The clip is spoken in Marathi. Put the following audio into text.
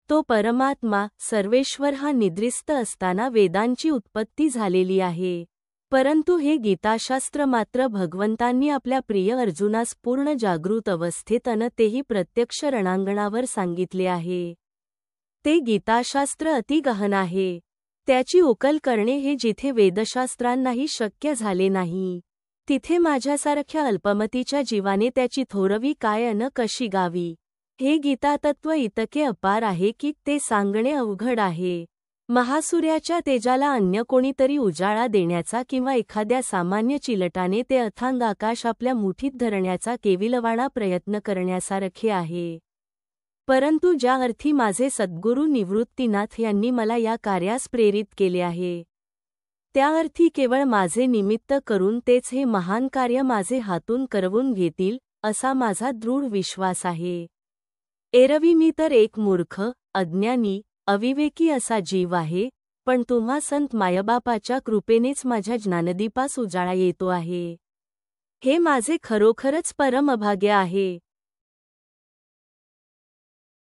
तो परमात्मा सर्वेश्वर हा निद्रिस्त असताना वेदांची उत्पत्ती झालेली आहे. परंतु हे गीताशास्त्र मात्र भगवंतांनी आपल्या प्रिय अर्जुनास पूर्ण जागृत अवस्थेत अन तेही प्रत्यक्ष रणांगणावर सांगितले आहे. ते गीताशास्त्र अति गहन आहे. त्याची उकल करणे हे जिथे वेदशास्त्रांनाही शक्य झाले नाही, तिथे माझ्यासारख्या अल्पमतीच्या जीवाने त्याची थोरवी काय अन कशी गावी. हे गीतातत्व इतके अपार आहे की ते सांगणे अवघड आहे. महासूर्याच्या तेजाला अन्य कोणीतरी उजाळा देण्याचा किंवा एखाद्या सामान्य चिलटाने ते अथांग आकाश आपल्या मुठीत धरण्याचा केविलवाणा प्रयत्न करण्यासारखे आहे. परंतु ज्या अर्थी माझे सद्गुरू निवृत्तीनाथ यांनी मला या कार्यास प्रेरित केले आहे, त्या अर्थी केवळ माझे निमित्त करून तेच हे महान कार्य माझे हातून करवून घेतील असा माझा दृढ विश्वास आहे. एरवी मी तर एक मूर्ख, अज्ञानी, अविवेकी असा जीव आहे, पण तुम्हा संत मायबापाच्या कृपेनेच माझ्या ज्ञानदीपास उजाळा येतो आहे. हे माझे खरोखरच परम अभाग्य आहे.